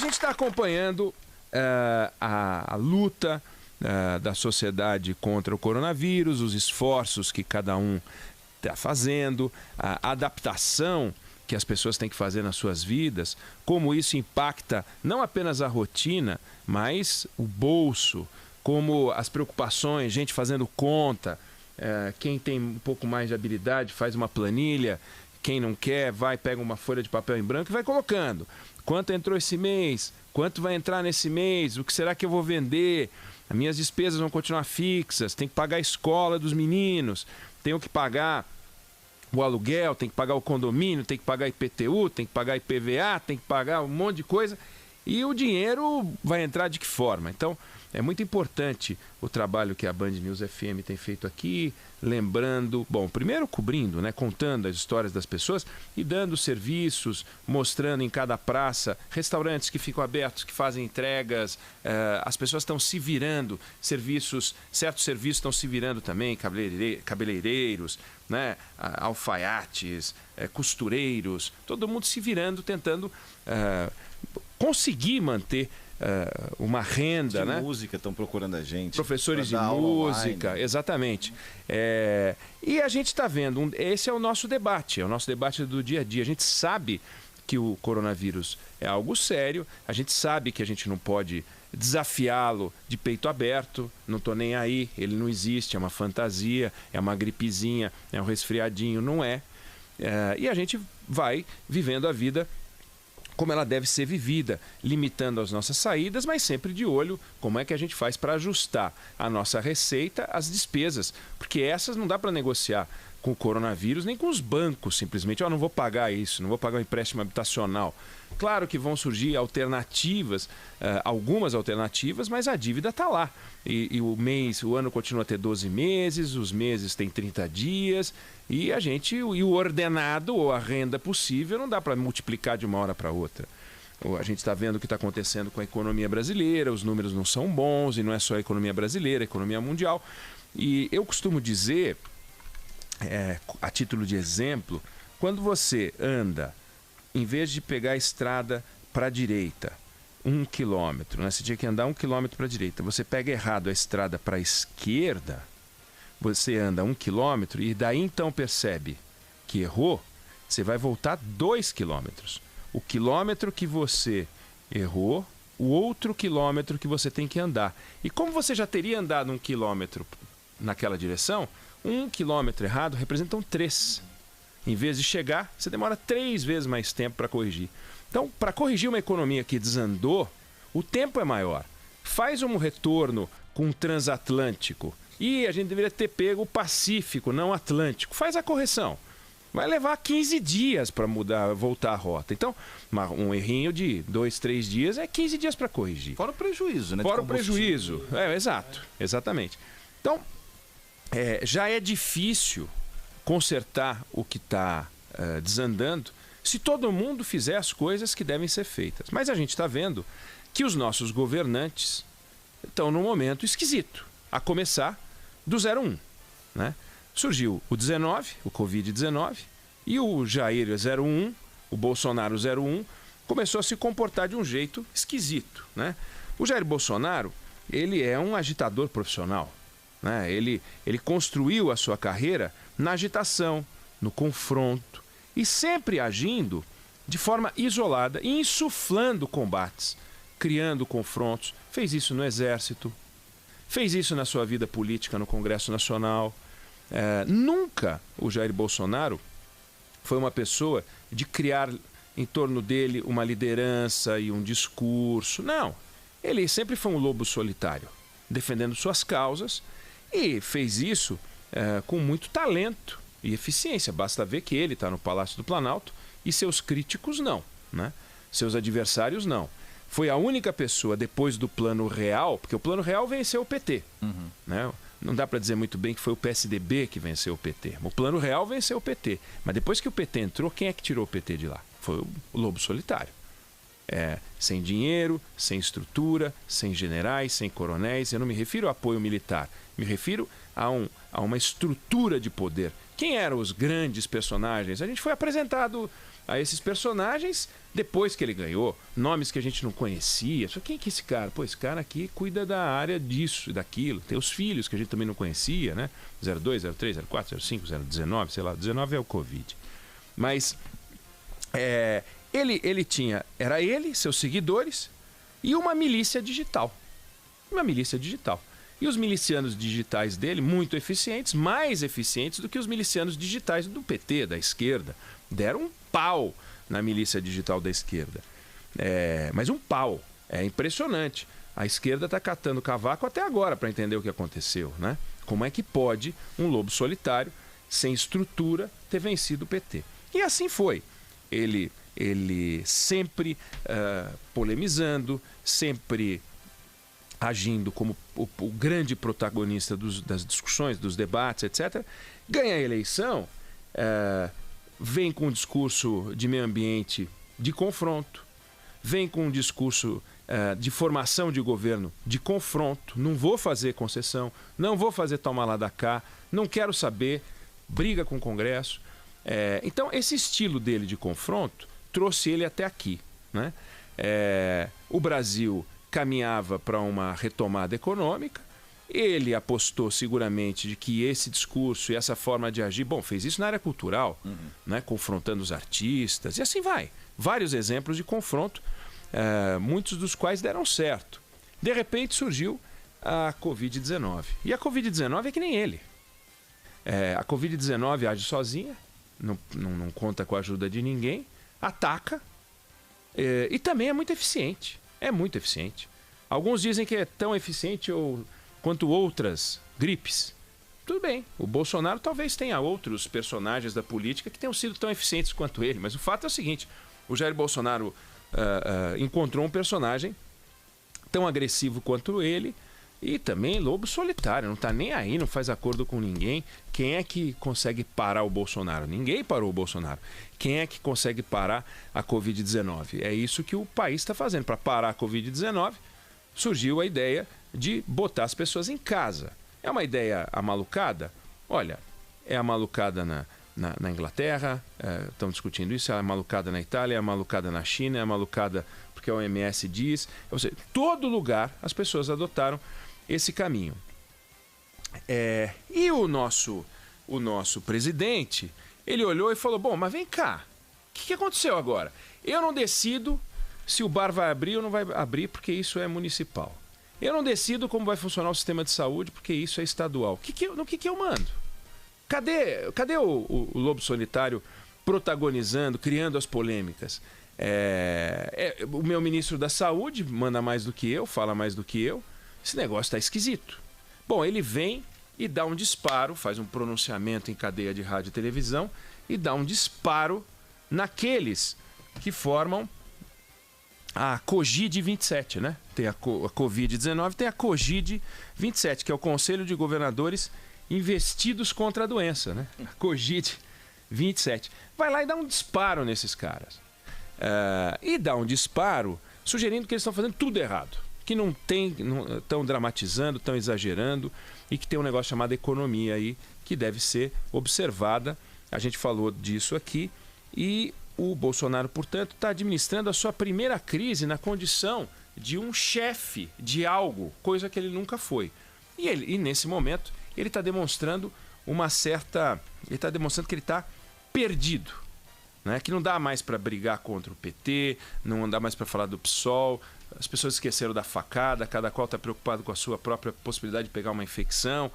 A gente está acompanhando a luta da sociedade contra o coronavírus, os esforços que cada um está fazendo, a adaptação que as pessoas têm que fazer nas suas vidas, como isso impacta não apenas a rotina, mas o bolso, como as preocupações, gente fazendo conta, quem tem um pouco mais de habilidade faz uma planilha, quem não quer vai, pega uma folha de papel em branco e vai colocando. Quanto entrou esse mês? Quanto vai entrar nesse mês? O que será que eu vou vender? As minhas despesas vão continuar fixas, tem que pagar a escola dos meninos, tenho que pagar o aluguel, tem que pagar o condomínio, tem que pagar IPTU, tem que pagar IPVA, tem que pagar um monte de coisa. E o dinheiro vai entrar de que forma? Então, é muito importante o trabalho que a Band News FM tem feito aqui, lembrando, bom, primeiro cobrindo, né, contando as histórias das pessoas e dando serviços, mostrando em cada praça, restaurantes que ficam abertos, que fazem entregas, as pessoas estão se virando, certos serviços estão se virando também, cabeleireiros, né, alfaiates, costureiros, todo mundo se virando, tentando conseguir manter uma renda, né? Música estão procurando a gente. Professores de música, exatamente. E a gente está vendo, esse é o nosso debate do dia a dia. A gente sabe que o coronavírus é algo sério, a gente sabe que a gente não pode desafiá-lo de peito aberto, não estou nem aí, ele não existe, é uma fantasia, é uma gripezinha, é um resfriadinho, não é. E a gente vai vivendo a vida como ela deve ser vivida, limitando as nossas saídas, mas sempre de olho como é que a gente faz para ajustar a nossa receita às despesas, porque essas não dá para negociar com o coronavírus, nem com os bancos, simplesmente, não vou pagar isso, não vou pagar um empréstimo habitacional. Claro que vão surgir alternativas, algumas alternativas, mas a dívida está lá. E o ano continua a ter 12 meses, os meses têm 30 dias, e o ordenado ou a renda possível não dá para multiplicar de uma hora para outra. A gente está vendo o que está acontecendo com a economia brasileira, os números não são bons, e não é só a economia brasileira, a economia mundial. E eu costumo dizer, a título de exemplo, quando você anda, em vez de pegar a estrada para a direita, 1 quilômetro, né? Você tinha que andar 1 quilômetro para a direita, você pega errado a estrada para a esquerda, você anda 1 quilômetro e daí então percebe que errou, você vai voltar 2 quilômetros. O quilômetro que você errou, o outro quilômetro que você tem que andar. E como você já teria andado 1 quilômetro naquela direção, 1 quilômetro errado representam 3. Em vez de chegar, você demora 3 vezes mais tempo para corrigir. Então, para corrigir uma economia que desandou, o tempo é maior. Faz um retorno com o transatlântico. E a gente deveria ter pego o Pacífico, não o Atlântico. Faz a correção. Vai levar 15 dias para voltar a rota. Então, um errinho de 2, 3 dias é 15 dias para corrigir. Fora o prejuízo, né? Fora o prejuízo. Exato, exatamente. Então, já é difícil consertar o que está desandando se todo mundo fizer as coisas que devem ser feitas. Mas a gente está vendo que os nossos governantes estão num momento esquisito, a começar do 01, né? Surgiu o 19, o Covid-19, e o Jair 01, o Bolsonaro 01, começou a se comportar de um jeito esquisito, né? O Jair Bolsonaro, ele é um agitador profissional, né? Ele construiu a sua carreira na agitação, no confronto, e sempre agindo de forma isolada e insuflando combates, criando confrontos. Fez isso no Exército, fez isso na sua vida política no Congresso Nacional. Nunca o Jair Bolsonaro foi uma pessoa de criar em torno dele uma liderança e um discurso. Não, ele sempre foi um lobo solitário, defendendo suas causas, e fez isso com muito talento e eficiência. Basta ver que ele está no Palácio do Planalto e seus críticos não, né? Seus adversários não. Foi a única pessoa depois do Plano Real, porque o Plano Real venceu o PT, né? Não dá para dizer muito bem que foi o PSDB que venceu o PT. O Plano Real venceu o PT. Mas depois que o PT entrou, quem é que tirou o PT de lá? Foi o lobo solitário. Sem dinheiro, sem estrutura, sem generais, sem coronéis. Eu não me refiro a apoio militar. Me refiro a uma estrutura de poder. Quem eram os grandes personagens? A gente foi apresentado a esses personagens depois que ele ganhou, nomes que a gente não conhecia. Só quem que é esse cara? Pô, esse cara aqui cuida da área disso e daquilo. Tem os filhos que a gente também não conhecia, né? 02, 03, 04, 05, 019, sei lá. 19 é o Covid. Mas ele tinha, era ele, seus seguidores e uma milícia digital. Uma milícia digital. E os milicianos digitais dele, muito eficientes, mais eficientes do que os milicianos digitais do PT, da esquerda. Deram um pau na milícia digital da esquerda. Mas um pau. É impressionante. A esquerda está catando cavaco até agora para entender o que aconteceu, né? Como é que pode um lobo solitário, sem estrutura, ter vencido o PT? E assim foi. Ele sempre polemizando, sempre agindo como o grande protagonista das discussões, dos debates, etc. Ganha a eleição, vem com um discurso de meio ambiente de confronto, vem com um discurso de formação de governo de confronto, não vou fazer concessão, não vou fazer toma lá da cá, não quero saber, briga com o Congresso. Então, esse estilo dele de confronto trouxe ele até aqui, né? O Brasil caminhava para uma retomada econômica, ele apostou seguramente de que esse discurso e essa forma de agir, fez isso na área cultural, né? Confrontando os artistas, e assim vai. Vários exemplos de confronto, muitos dos quais deram certo. De repente surgiu a Covid-19. E a Covid-19 é que nem ele. A Covid-19 age sozinha, não conta com a ajuda de ninguém, ataca e também é muito eficiente. É muito eficiente. Alguns dizem que é tão eficiente quanto outras gripes. Tudo bem, o Bolsonaro talvez tenha outros personagens da política que tenham sido tão eficientes quanto ele, mas o fato é o seguinte, o Jair Bolsonaro encontrou um personagem tão agressivo quanto ele e também lobo solitário, não está nem aí, não faz acordo com ninguém. Quem é que consegue parar o Bolsonaro? Ninguém parou o Bolsonaro. Quem é que consegue parar a Covid-19? É isso que o país está fazendo. Para parar a Covid-19, surgiu a ideia de botar as pessoas em casa. É uma ideia amalucada? Olha, é amalucada na Inglaterra, estão discutindo isso, é amalucada na Itália, é amalucada na China, é amalucada porque a OMS diz. Ou seja, todo lugar as pessoas adotaram esse caminho. E o nosso presidente, ele olhou e falou, mas vem cá, o que aconteceu agora? Eu não decido se o bar vai abrir ou não vai abrir, porque isso é municipal. Eu não decido como vai funcionar o sistema de saúde, porque isso é estadual. No que eu mando? Cadê o lobo solitário protagonizando, criando as polêmicas? O meu ministro da Saúde manda mais do que eu, fala mais do que eu. Esse negócio está esquisito. Ele vem e dá um disparo, faz um pronunciamento em cadeia de rádio e televisão e dá um disparo naqueles que formam a COGID 27, né? Tem a Covid-19, tem a COGID 27, que é o Conselho de Governadores Investidos contra a Doença, né? A COGID 27. Vai lá e dá um disparo nesses caras. E dá um disparo sugerindo que eles estão fazendo tudo errado. Que não estão dramatizando, estão exagerando e que tem um negócio chamado economia aí que deve ser observada. A gente falou disso aqui e o Bolsonaro, portanto, está administrando a sua primeira crise na condição de um chefe de algo, coisa que ele nunca foi. E nesse momento, ele está demonstrando ele está demonstrando que ele está perdido. Né? Que não dá mais para brigar contra o PT, não dá mais para falar do PSOL, as pessoas esqueceram da facada, cada qual está preocupado com a sua própria possibilidade de pegar uma infecção.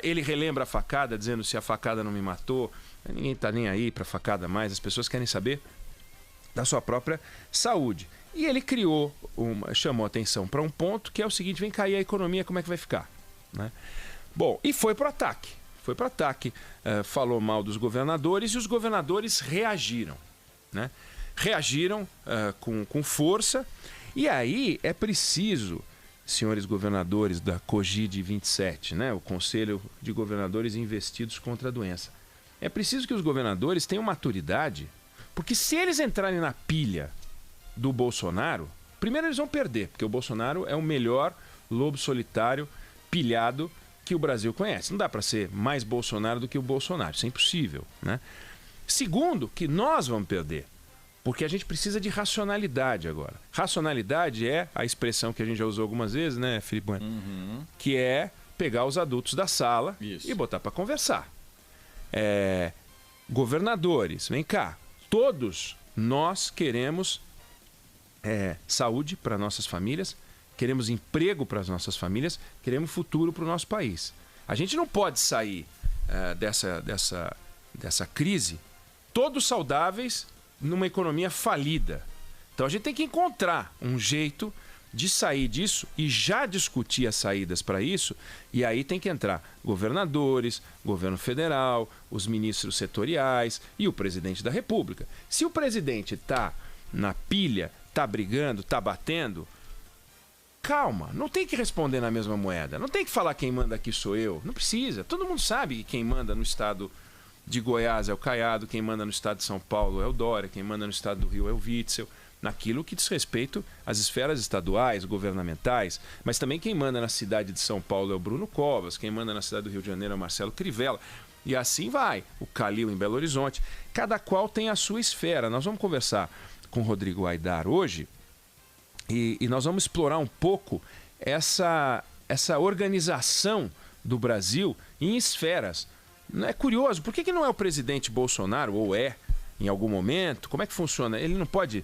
Ele relembra a facada, dizendo se a facada não me matou, ninguém está nem aí para a facada mais, as pessoas querem saber da sua própria saúde. E ele chamou atenção para um ponto que é o seguinte, vem cair a economia, como é que vai ficar? Né? E foi para o ataque. Falou mal dos governadores e os governadores reagiram. Né? Reagiram com força. E aí é preciso, senhores governadores da COGID 27, né? O Conselho de Governadores Investidos contra a Doença, é preciso que os governadores tenham maturidade, porque se eles entrarem na pilha do Bolsonaro, primeiro eles vão perder, porque o Bolsonaro é o melhor lobo solitário pilhado que o Brasil conhece. Não dá para ser mais Bolsonaro do que o Bolsonaro, isso é impossível, né? Segundo, que nós vamos perder. Porque a gente precisa de racionalidade agora. Racionalidade é a expressão que a gente já usou algumas vezes, né, Felipe? Que é pegar os adultos da sala e botar para conversar. Governadores, vem cá. Todos nós queremos saúde para nossas famílias, queremos emprego para as nossas famílias, queremos futuro para o nosso país. A gente não pode sair dessa crise todos saudáveis numa economia falida. Então a gente tem que encontrar um jeito de sair disso e já discutir as saídas para isso, e aí tem que entrar governadores, governo federal, os ministros setoriais e o presidente da República. Se o presidente está na pilha, está brigando, está batendo, calma, não tem que responder na mesma moeda, não tem que falar quem manda aqui sou eu, não precisa. Todo mundo sabe que quem manda no estado de Goiás é o Caiado, quem manda no estado de São Paulo é o Dória, quem manda no estado do Rio é o Witzel, naquilo que diz respeito às esferas estaduais, governamentais, mas também quem manda na cidade de São Paulo é o Bruno Covas, quem manda na cidade do Rio de Janeiro é o Marcelo Crivella, e assim vai, o Calil em Belo Horizonte. Cada qual tem a sua esfera. Nós vamos conversar com o Rodrigo Aidar hoje e nós vamos explorar um pouco essa organização do Brasil em esferas. É curioso, por que não é o presidente Bolsonaro, ou em algum momento? Como é que funciona? Ele não pode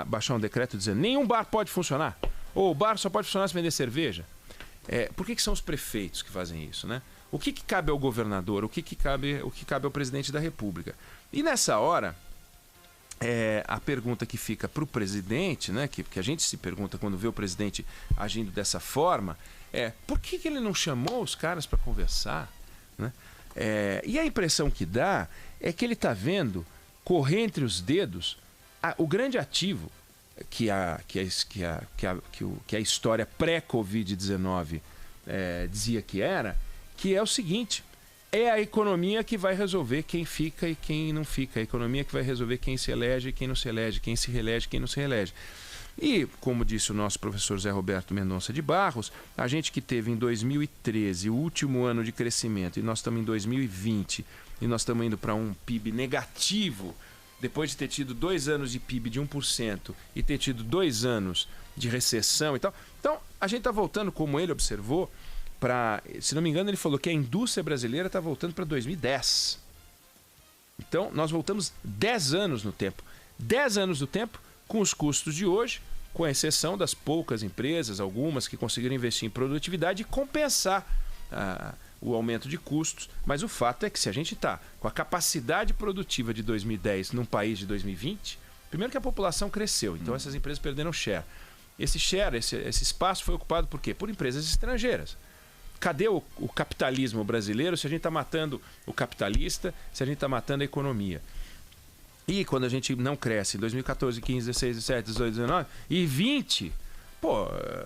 baixar um decreto dizendo nenhum bar pode funcionar, ou o bar só pode funcionar se vender cerveja. Por que são os prefeitos que fazem isso, né? O que cabe ao governador? O que cabe ao presidente da República? E nessa hora, a pergunta que fica para o presidente, né, que a gente se pergunta quando vê o presidente agindo dessa forma, por que ele não chamou os caras para conversar, né? E a impressão que dá é que ele está vendo correr entre os dedos o grande ativo que a história pré-Covid-19 dizia que é o seguinte: é a economia que vai resolver quem fica e quem não fica, a economia que vai resolver quem se elege e quem não se elege, quem se reelege e quem não se reelege. E, como disse o nosso professor Zé Roberto Mendonça de Barros, a gente que teve em 2013 o último ano de crescimento, e nós estamos em 2020, e nós estamos indo para um PIB negativo, depois de ter tido 2 anos de PIB de 1% e ter tido 2 anos de recessão e tal. Então, a gente está voltando, como ele observou, se não me engano, ele falou que a indústria brasileira está voltando para 2010. Então, nós voltamos 10 anos no tempo. 10 anos do tempo com os custos de hoje, com exceção das poucas empresas, algumas que conseguiram investir em produtividade e compensar o aumento de custos. Mas o fato é que se a gente está com a capacidade produtiva de 2010 num país de 2020, primeiro que a população cresceu, então essas empresas perderam share. Esse share, esse espaço foi ocupado por quê? Por empresas estrangeiras. Cadê o capitalismo brasileiro se a gente está matando o capitalista, se a gente está matando a economia? E quando a gente não cresce em 2014, 15, 16, 17, 18, 19 e 20,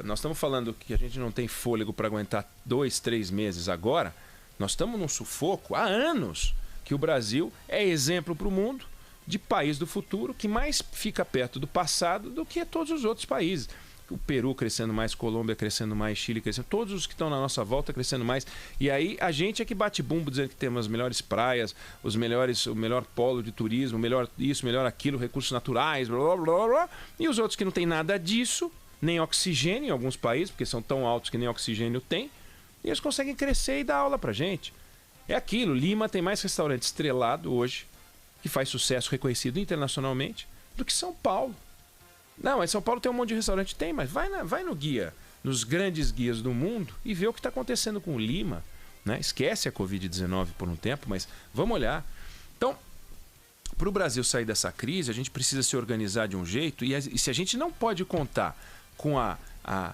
nós estamos falando que a gente não tem fôlego para aguentar 2, 3 meses agora. Nós estamos num sufoco há anos que o Brasil é exemplo para o mundo de país do futuro que mais fica perto do passado do que todos os outros países. O Peru crescendo mais, Colômbia crescendo mais, Chile crescendo, todos os que estão na nossa volta crescendo mais. E aí a gente é que bate bumbo dizendo que temos as melhores praias, o melhor polo de turismo, melhor isso, melhor aquilo, recursos naturais, blá, blá, blá, blá. E os outros que não tem nada disso, nem oxigênio em alguns países, porque são tão altos que nem oxigênio tem, e eles conseguem crescer e dar aula pra gente. É aquilo, Lima tem mais restaurante estrelado hoje, que faz sucesso reconhecido internacionalmente, do que São Paulo. Não, mas São Paulo tem um monte de restaurante. Tem, mas vai no guia, nos grandes guias do mundo e vê o que está acontecendo com o Lima, né? Esquece a Covid-19 por um tempo, mas vamos olhar. Então, para o Brasil sair dessa crise, a gente precisa se organizar de um jeito e se a gente não pode contar com a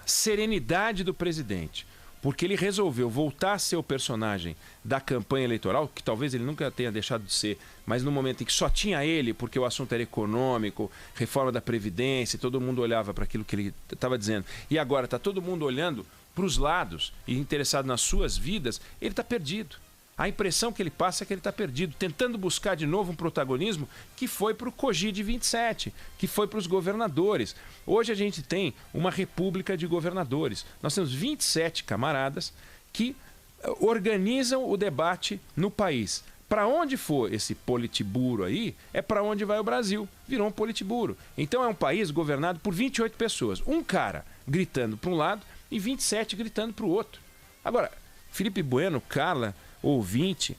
serenidade do presidente, porque ele resolveu voltar a ser o personagem da campanha eleitoral, que talvez ele nunca tenha deixado de ser, mas no momento em que só tinha ele, porque o assunto era econômico, reforma da Previdência, todo mundo olhava para aquilo que ele estava dizendo. E agora está todo mundo olhando para os lados e interessado nas suas vidas, ele está perdido. A impressão que ele passa é que ele está perdido, tentando buscar de novo um protagonismo que foi para o COGID 27, que foi para os governadores. Hoje a gente tem uma república de governadores. Nós temos 27 camaradas que organizam o debate no país. Para onde for esse politburo aí, é para onde vai o Brasil. Virou um politburo. Então é um país governado por 28 pessoas. Um cara gritando para um lado e 27 gritando para o outro. Agora, Felipe Bueno, Carla, ouvinte,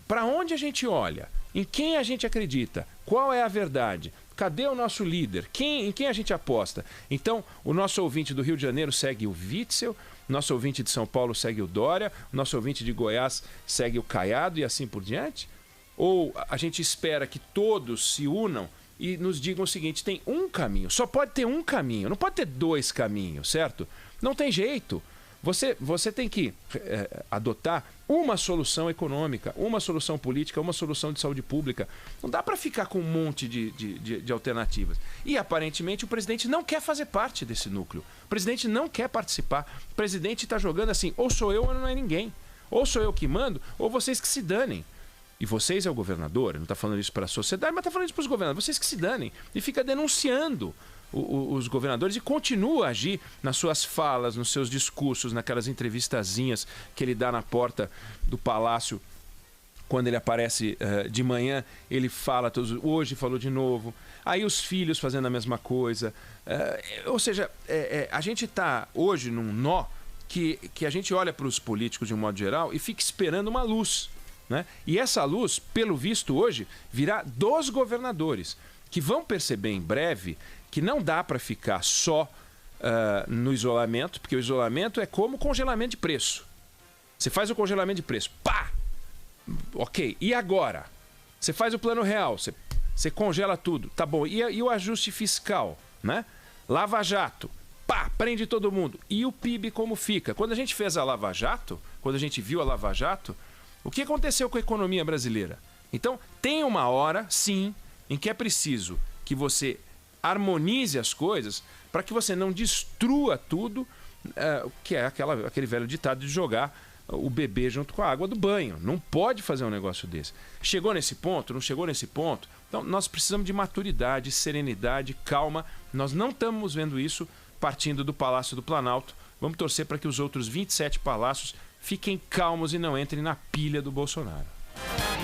para onde a gente olha? Em quem a gente acredita? Qual é a verdade? Cadê o nosso líder? Em quem a gente aposta? Então, o nosso ouvinte do Rio de Janeiro segue o Witzel, nosso ouvinte de São Paulo segue o Dória, nosso ouvinte de Goiás segue o Caiado e assim por diante? Ou a gente espera que todos se unam e nos digam o seguinte, tem um caminho, só pode ter um caminho, não pode ter dois caminhos, certo? Não tem jeito. Você tem que adotar uma solução econômica, uma solução política, uma solução de saúde pública. Não dá para ficar com um monte de alternativas. E, aparentemente, o presidente não quer fazer parte desse núcleo. O presidente não quer participar. O presidente está jogando assim, ou sou eu ou não é ninguém. Ou sou eu que mando, ou vocês que se danem. E vocês é o governador, não está falando isso para a sociedade, mas está falando isso para os governadores. Vocês que se danem. E fica denunciando os governadores e continua a agir nas suas falas, nos seus discursos, naquelas entrevistazinhas que ele dá na porta do palácio. Quando ele aparece de manhã, ele fala, hoje falou de novo. Aí os filhos fazendo a mesma coisa. Ou seja, a gente está hoje num nó que a gente olha para os políticos de um modo geral e fica esperando uma luz, né? E essa luz, pelo visto hoje, virá dos governadores, que vão perceber em breve que não dá para ficar só no isolamento, porque o isolamento é como congelamento de preço. Você faz o congelamento de preço, pá! Ok, e agora? Você faz o plano real, você congela tudo, tá bom. E o ajuste fiscal, né? Lava Jato, pá, prende todo mundo. E o PIB como fica? Quando a gente fez a Lava Jato, quando a gente viu a Lava Jato, o que aconteceu com a economia brasileira? Então, tem uma hora, sim, em que é preciso que você harmonize as coisas para que você não destrua tudo, que é aquele velho ditado de jogar o bebê junto com a água do banho. Não pode fazer um negócio desse. Chegou nesse ponto? Não chegou nesse ponto? Então, nós precisamos de maturidade, serenidade, calma. Nós não estamos vendo isso partindo do Palácio do Planalto. Vamos torcer para que os outros 27 palácios fiquem calmos e não entrem na pilha do Bolsonaro.